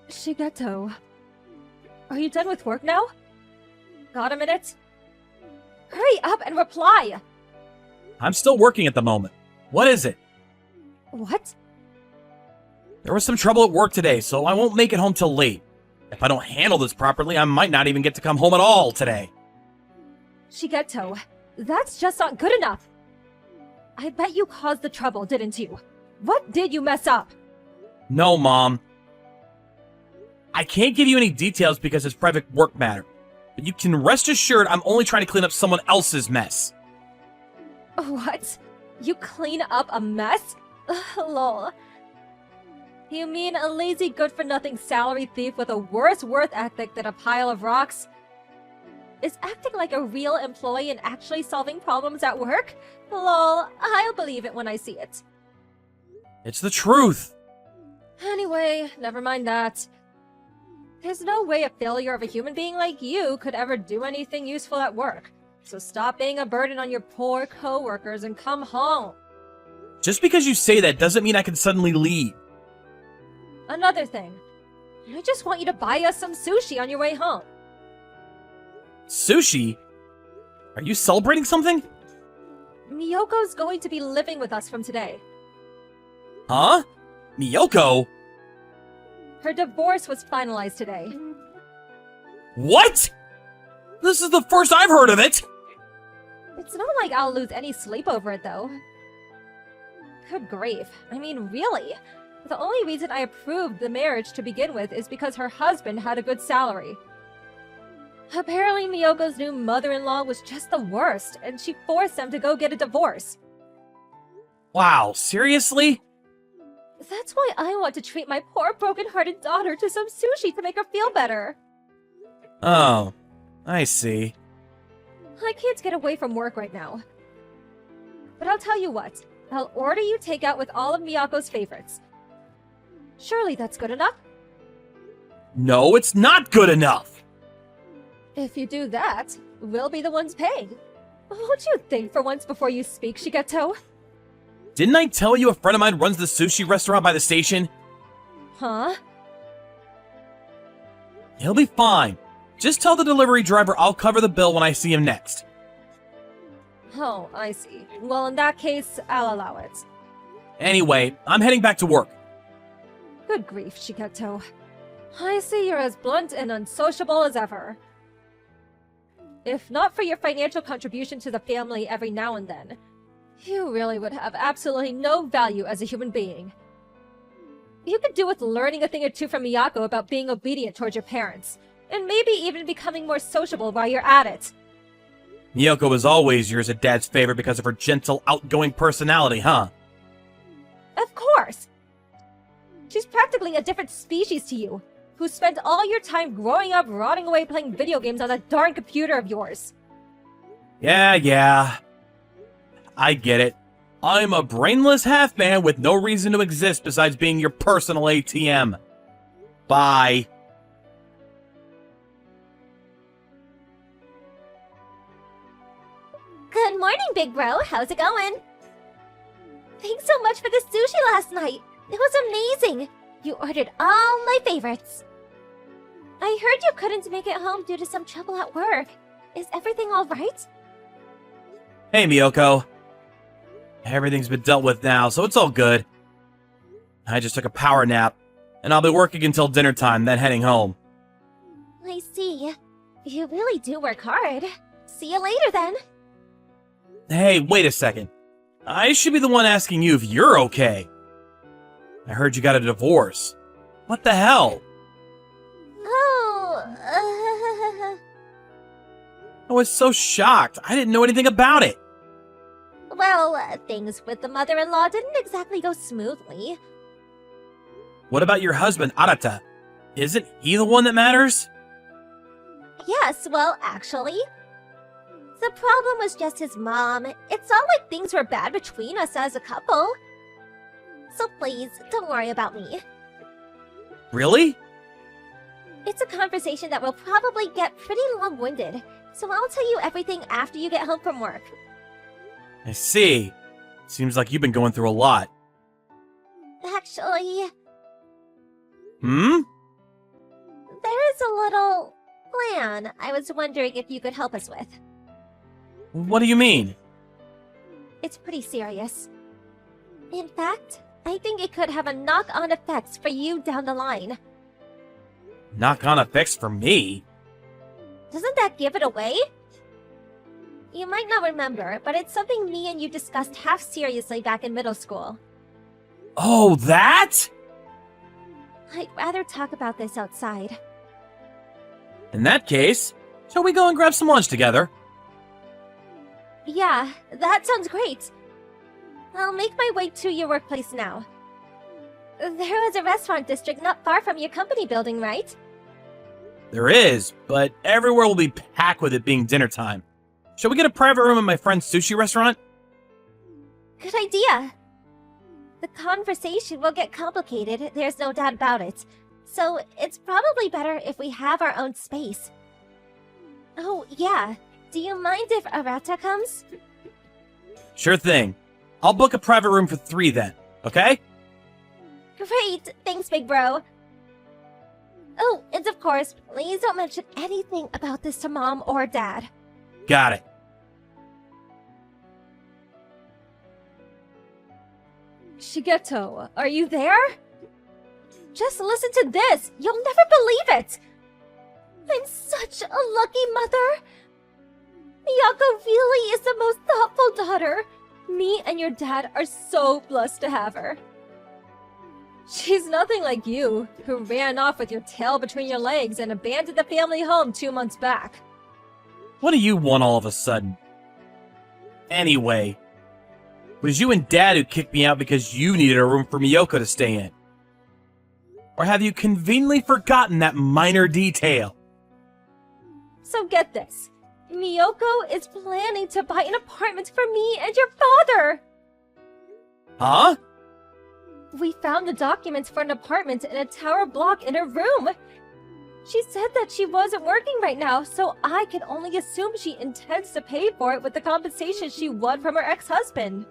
Shigeto, are you done with work now? Got a minute? Hurry up and reply! I'm still working at the moment. What is it? What? There was some trouble at work today, so I won't make it home till late. If I don't handle this properly, I might not even get to come home at all today. Shigeto, that's just not good enough! I bet you caused the trouble, didn't you? What did you mess up? No, Mom. I can't give you any details because it's private work matter. But you can rest assured I'm only trying to clean up someone else's mess. What? You clean up a mess? Lol. You mean a lazy good-for-nothing salary thief with a worse work ethic than a pile of rocks is acting like a real employee and actually solving problems at work? Lol, I'll believe it when I see it. It's the truth. Anyway, never mind that. There's no way a failure of a human being like you could ever do anything useful at work. So stop being a burden on your poor co-workers and come home. Just because you say that doesn't mean I can suddenly leave. Another thing. I just want you to buy us some sushi on your way home. Sushi? Are you celebrating something? Miyoko's going to be living with us from today. Huh? Miyoko? Her divorce was finalized today. What? This is the first I've heard of it! It's not like I'll lose any sleep over it, though. Good grief. I mean, really? The only reason I approved the marriage to begin with is because her husband had a good salary. Apparently, Miyoko's new mother-in-law was just the worst, and she forced them to go get a divorce. Wow, seriously? That's why I want to treat my poor broken-hearted daughter to some sushi to make her feel better. Oh, I see. I can't get away from work right now. But I'll tell you what, I'll order you takeout with all of Miyako's favorites. Surely that's good enough? No, it's not good enough! If you do that, we'll be the ones paying. Won't you think for once before you speak, Shigeto? Didn't I tell you a friend of mine runs the sushi restaurant by the station? Huh? He'll be fine. Just tell the delivery driver I'll cover the bill when I see him next. Oh, I see. Well, in that case, I'll allow it. Anyway, I'm heading back to work. Good grief, Shigeto. I see you're as blunt and unsociable as ever. If not for your financial contribution to the family every now and then, you really would have absolutely no value as a human being. You could do with learning a thing or two from Miyako about being obedient towards your parents, and maybe even becoming more sociable while you're at it. Miyoko was always yours a dad's favorite because of her gentle, outgoing personality, huh? Of course! She's practically a different species to you, who spent all your time growing up rotting away playing video games on that darn computer of yours. Yeah. I get it. I'm a brainless half-man with no reason to exist besides being your personal ATM. Bye. Good morning, big bro. How's it going? Thanks so much for the sushi last night. It was amazing. You ordered all my favorites. I heard you couldn't make it home due to some trouble at work. Is everything all right? Hey, Miyoko. Everything's been dealt with now, so it's all good. I just took a power nap, and I'll be working until dinner time, then heading home. I see. You really do work hard. See you later, then. Hey, wait a second. I should be the one asking you if you're okay. I heard you got a divorce. What the hell? Oh, I was so shocked. I didn't know anything about it. Well, things with the mother-in-law didn't exactly go smoothly. What about your husband, Arata? Isn't he the one that matters? Yes, well, actually. The problem was just his mom. It's not like things were bad between us as a couple. So please, don't worry about me. Really? It's a conversation that will probably get pretty long-winded, so I'll tell you everything after you get home from work. I see. Seems like you've been going through a lot. Actually... Hmm? There's a little plan I was wondering if you could help us with. What do you mean? It's pretty serious. In fact, I think it could have a knock-on effects for you down the line. Knock-on effects for me? Doesn't that give it away? You might not remember, but it's something me and you discussed half seriously back in middle school. Oh, that? I'd rather talk about this outside. In that case, shall we go and grab some lunch together? Yeah, that sounds great. I'll make my way to your workplace now. There is a restaurant district not far from your company building, right? There is, but everywhere will be packed with it being dinner time. Shall we get a private room at my friend's sushi restaurant? Good idea. The conversation will get complicated, there's no doubt about it. So it's probably better if we have our own space. Oh, yeah. Do you mind if Arata comes? Sure thing. I'll book a private room for 3 then, okay? Great! Thanks, big bro. Oh, and of course, please don't mention anything about this to Mom or Dad. Got it. Shigeto, are you there? Just listen to this! You'll never believe it! I'm such a lucky mother! Miyako really is the most thoughtful daughter! Me and your dad are so blessed to have her. She's nothing like you, who ran off with your tail between your legs and abandoned the family home 2 months back. What do you want all of a sudden? Anyway, it was you and Dad who kicked me out because you needed a room for Miyoko to stay in. Or have you conveniently forgotten that minor detail? So get this. Miyoko is planning to buy an apartment for me and your father! Huh? We found the documents for an apartment in a tower block in her room. She said that she wasn't working right now, so I can only assume she intends to pay for it with the compensation she won from her ex-husband.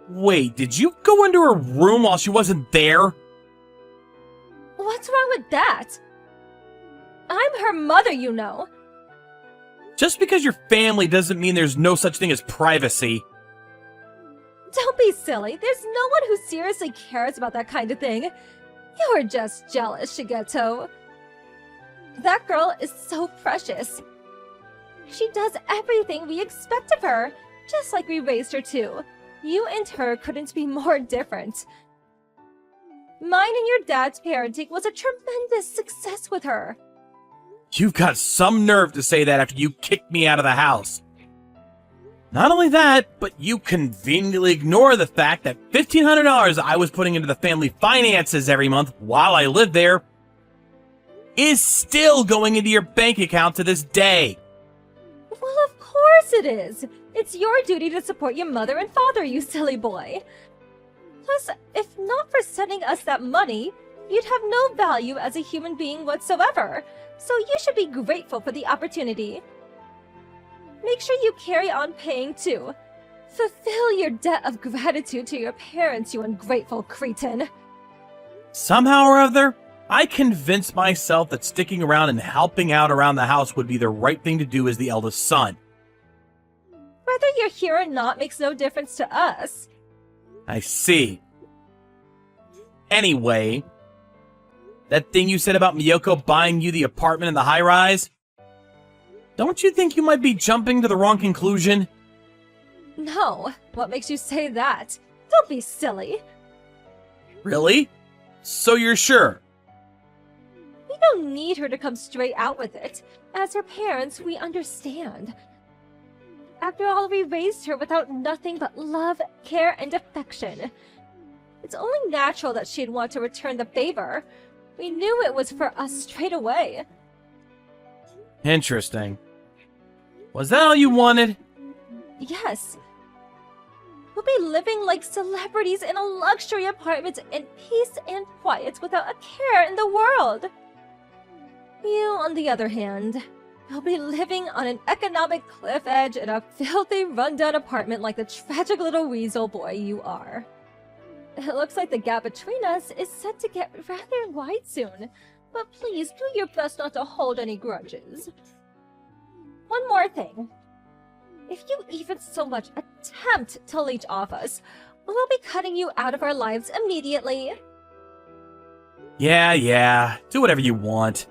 Wait, did you go into her room while she wasn't there? What's wrong with that? I'm her mother, you know. Just because you're family doesn't mean there's no such thing as privacy. Don't be silly. There's no one who seriously cares about that kind of thing. You're just jealous, Shigeto. That girl is so precious. She does everything we expect of her, just like we raised her too. You and her couldn't be more different. Mine and your dad's parenting was a tremendous success with her. You've got some nerve to say that after you kicked me out of the house. Not only that, but you conveniently ignore the fact that $1,500 I was putting into the family finances every month while I lived there is still going into your bank account to this day. Well, of course it is. It's your duty to support your mother and father, you silly boy. Plus, if not for sending us that money, you'd have no value as a human being whatsoever. So you should be grateful for the opportunity. Make sure you carry on paying too. Fulfill your debt of gratitude to your parents, you ungrateful cretin. Somehow or other, I convinced myself that sticking around and helping out around the house would be the right thing to do as the eldest son. Whether you're here or not makes no difference to us. I see. Anyway, that thing you said about Miyoko buying you the apartment in the high-rise? Don't you think you might be jumping to the wrong conclusion? No, what makes you say that? Don't be silly. Really? So you're sure? We don't need her to come straight out with it. As her parents, we understand. After all, we raised her without nothing but love, care, and affection. It's only natural that she'd want to return the favor. We knew it was for us straight away. Interesting. Was that all you wanted? Yes. We'll be living like celebrities in a luxury apartment in peace and quiet without a care in the world. You, on the other hand, will be living on an economic cliff edge in a filthy, rundown apartment like the tragic little weasel boy you are. It looks like the gap between us is set to get rather wide soon. But please do your best not to hold any grudges. One more thing. If you even so much attempt to leech off us, we'll be cutting you out of our lives immediately. Yeah. Do whatever you want.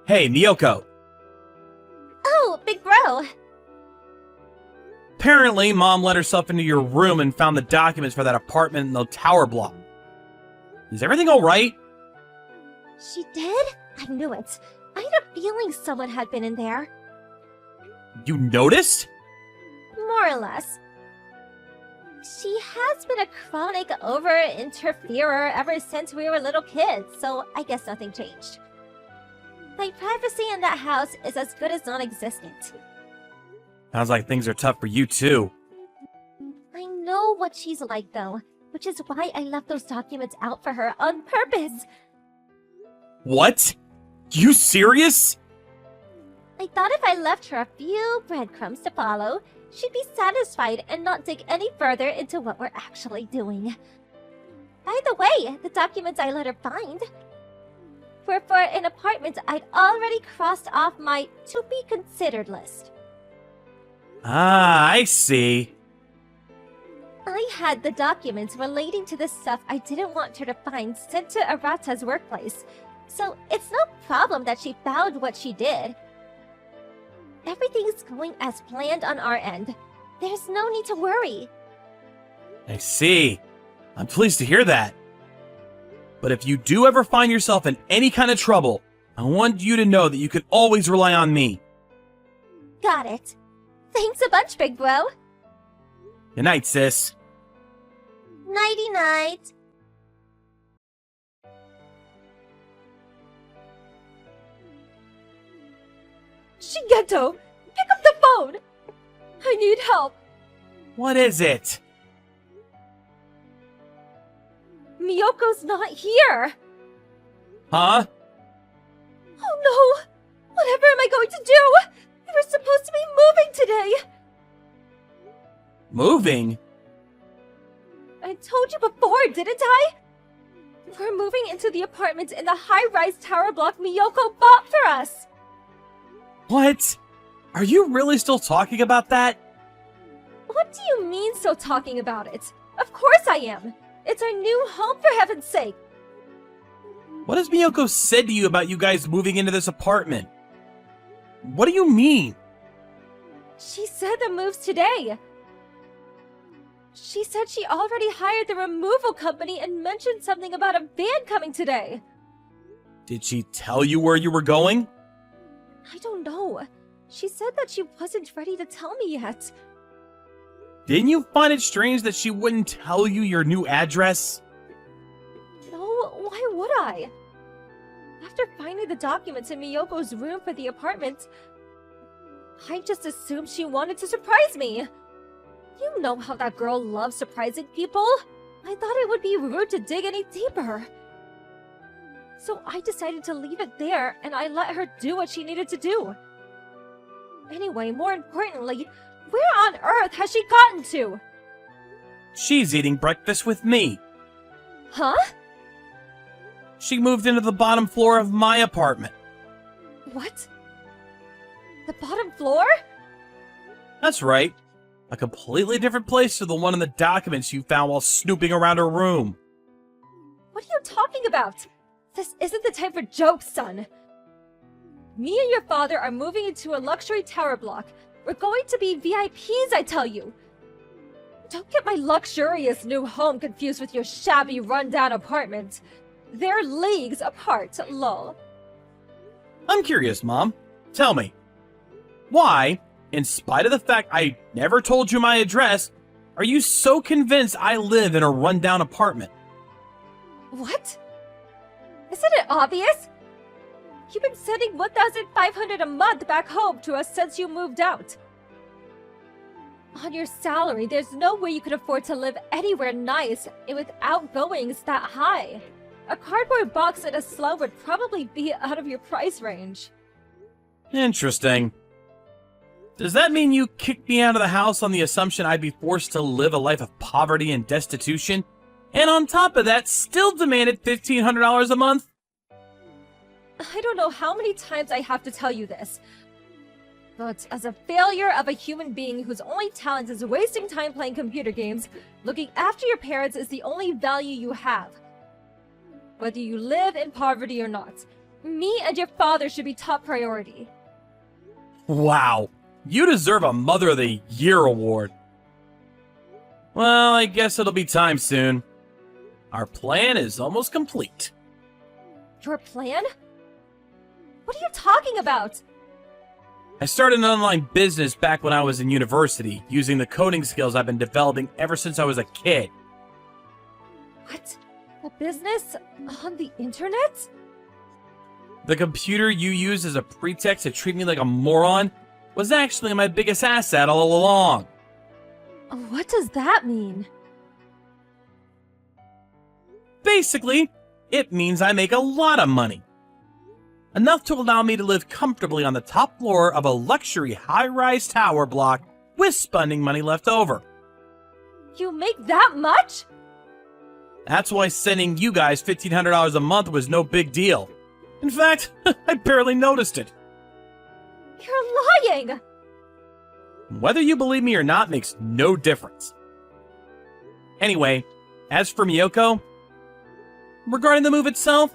Hey, Miyoko. Oh, big bro. Apparently, Mom let herself into your room and found the documents for that apartment in the tower block. Is everything alright? She did? I knew it. I had a feeling someone had been in there. You noticed? More or less. She has been a chronic over-interferer ever since we were little kids, so I guess nothing changed. My privacy in that house is as good as non-existent. Sounds like things are tough for you, too. I know what she's like, though, which is why I left those documents out for her on purpose. What? You serious? I thought if I left her a few breadcrumbs to follow, she'd be satisfied and not dig any further into what we're actually doing. By the way, the documents I let her find were for an apartment I'd already crossed off my to-be-considered list. Ah, I see. I had the documents relating to the stuff I didn't want her to find sent to Arata's workplace, so it's no problem that she found what she did. Everything's going as planned on our end. There's no need to worry. I see. I'm pleased to hear that. But if you do ever find yourself in any kind of trouble, I want you to know that you can always rely on me. Got it. Thanks a bunch, big bro. Good night, sis. Nighty-night. Shigeto, pick up the phone! I need help. What is it? Miyoko's not here. Huh? Oh no! Whatever am I going to do? We were supposed to be moving today. Moving? I told you before, didn't I? We're moving into the apartment in the high-rise tower block Miyoko bought for us. What? Are you really still talking about that? What do you mean still talking about it? Of course I am. It's our new home, for heaven's sake. What has Miyoko said to you about you guys moving into this apartment? What do you mean? She said the move's today. She said she already hired the removal company and mentioned something about a van coming today. Did she tell you where you were going? I don't know. She said that she wasn't ready to tell me yet. Didn't you find it strange that she wouldn't tell you your new address? No, why would I? After finding the documents in Miyoko's room for the apartment, I just assumed she wanted to surprise me. You know how that girl loves surprising people. I thought it would be rude to dig any deeper. So I decided to leave it there, and I let her do what she needed to do. Anyway, more importantly, where on earth has she gotten to? She's eating breakfast with me. Huh? She moved into the bottom floor of my apartment. What? The bottom floor? That's right. A completely different place to the one in the documents you found while snooping around her room. What are you talking about? This isn't the time for jokes, son. Me and your father are moving into a luxury tower block. We're going to be VIPs, I tell you. Don't get my luxurious new home confused with your shabby, rundown apartment. They're leagues apart, lol. I'm curious, Mom. Tell me, why, in spite of the fact I never told you my address, are you so convinced I live in a rundown apartment? What? Isn't it obvious? You've been sending $1,500 a month back home to us since you moved out. On your salary, there's no way you could afford to live anywhere nice with outgoings that high. A cardboard box in a slum would probably be out of your price range. Interesting. Does that mean you kicked me out of the house on the assumption I'd be forced to live a life of poverty and destitution? And on top of that, still demanded $1,500 a month? I don't know how many times I have to tell you this, but as a failure of a human being whose only talent is wasting time playing computer games, looking after your parents is the only value you have. Whether you live in poverty or not, me and your father should be top priority. Wow, you deserve a Mother of the Year award. Well, I guess it'll be time soon. Our plan is almost complete. Your plan? What are you talking about? I started an online business back when I was in university, using the coding skills I've been developing ever since I was a kid. What? A business on the internet? The computer you used as a pretext to treat me like a moron was actually my biggest asset all along. What does that mean? Basically, it means I make a lot of money. Enough to allow me to live comfortably on the top floor of a luxury high-rise tower block with spending money left over. You make that much? That's why sending you guys $1,500 a month was no big deal. In fact, I barely noticed it. You're lying! Whether you believe me or not makes no difference. Anyway, as for Miyoko, regarding the move itself,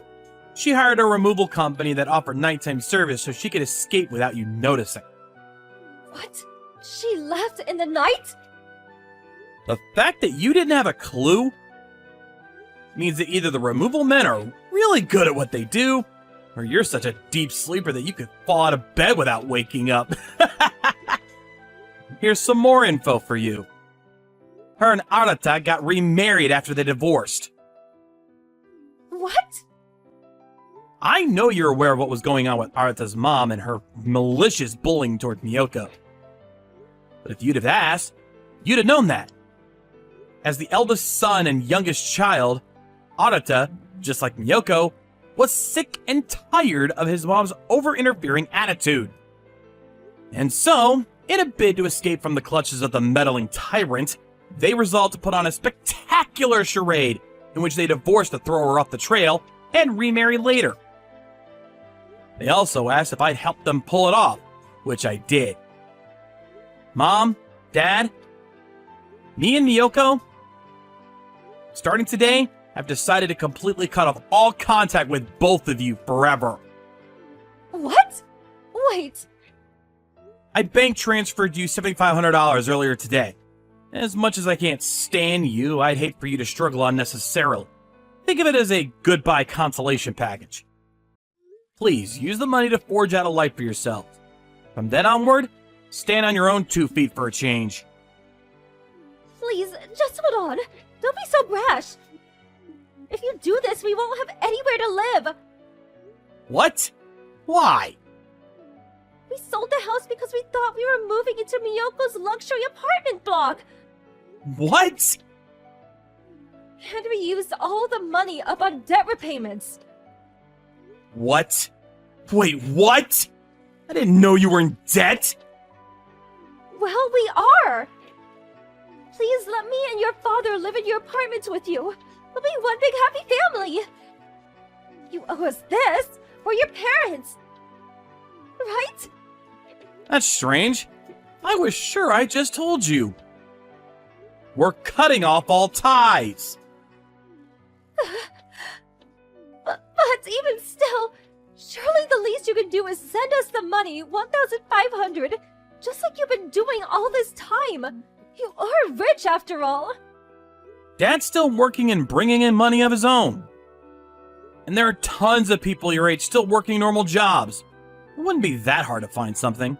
she hired a removal company that offered nighttime service so she could escape without you noticing. What? She left in the night? The fact that you didn't have a clue means that either the removal men are really good at what they do, or you're such a deep sleeper that you could fall out of bed without waking up. Here's some more info for you. Her and Arata got remarried after they divorced. What? I know you're aware of what was going on with Arata's mom and her malicious bullying toward Miyoko. But if you'd have asked, you'd have known that. As the eldest son and youngest child, Arata, just like Miyoko, was sick and tired of his mom's over-interfering attitude. And so, in a bid to escape from the clutches of the meddling tyrant, they resolved to put on a spectacular charade in which they divorced to throw her off the trail and remarry later. They also asked if I'd help them pull it off, which I did. Mom, Dad, me and Miyoko, starting today, I've decided to completely cut off all contact with both of you forever. What? Wait. I bank transferred you $7,500 earlier today. As much as I can't stand you, I'd hate for you to struggle unnecessarily. Think of it as a goodbye consolation package. Please, use the money to forge out a life for yourself. From then onward, stand on your own 2 feet for a change. Please, just hold on. Don't be so brash. If you do this, we won't have anywhere to live. What? Why? We sold the house because we thought we were moving into Miyoko's luxury apartment block. What? And we used all the money up on debt repayments. What? Wait, what? I didn't know you were in debt. Well, we are. Please let me and your father live in your apartment with you. We'll be one big happy family. You owe us this, or your parents. Right? That's strange. I was sure I just told you. We're cutting off all ties. But even still, surely the least you can do is send us the money, 1,500, just like you've been doing all this time. You are rich after all. Dad's still working and bringing in money of his own. And there are tons of people your age still working normal jobs. It wouldn't be that hard to find something.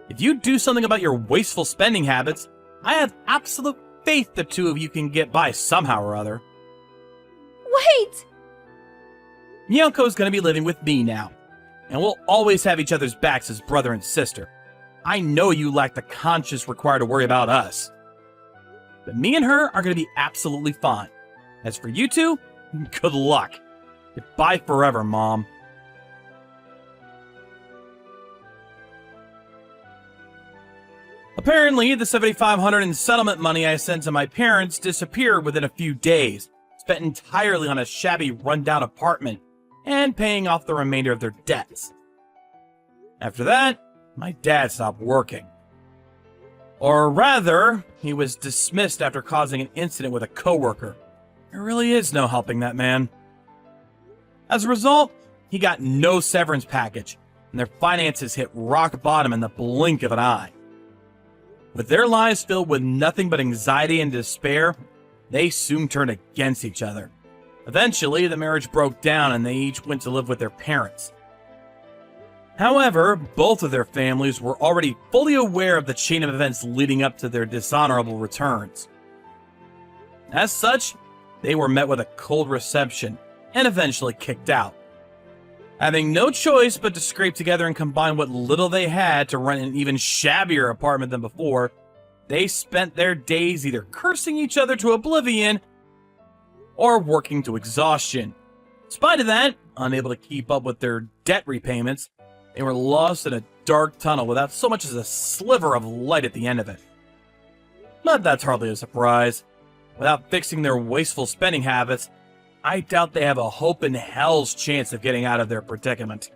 If you do something about your wasteful spending habits, I have absolute faith the two of you can get by somehow or other. Wait! Miyoko's gonna be living with me now, and we'll always have each other's backs as brother and sister. I know you lack the conscience required to worry about us. But me and her are gonna be absolutely fine. As for you two, good luck. Goodbye forever, Mom. Apparently, the $7,500 in settlement money I sent to my parents disappeared within a few days, spent entirely on a shabby, rundown apartment, and paying off the remainder of their debts. After that, my dad stopped working. Or rather, he was dismissed after causing an incident with a coworker. There really is no helping that man. As a result, he got no severance package, and their finances hit rock bottom in the blink of an eye. With their lives filled with nothing but anxiety and despair, they soon turned against each other. Eventually, the marriage broke down and they each went to live with their parents. However, both of their families were already fully aware of the chain of events leading up to their dishonorable returns. As such, they were met with a cold reception and eventually kicked out. Having no choice but to scrape together and combine what little they had to rent an even shabbier apartment than before, they spent their days either cursing each other to oblivion or working to exhaustion. In spite of that, unable to keep up with their debt repayments, they were lost in a dark tunnel without so much as a sliver of light at the end of it. But that's hardly a surprise. Without fixing their wasteful spending habits, I doubt they have a hope in hell's chance of getting out of their predicament.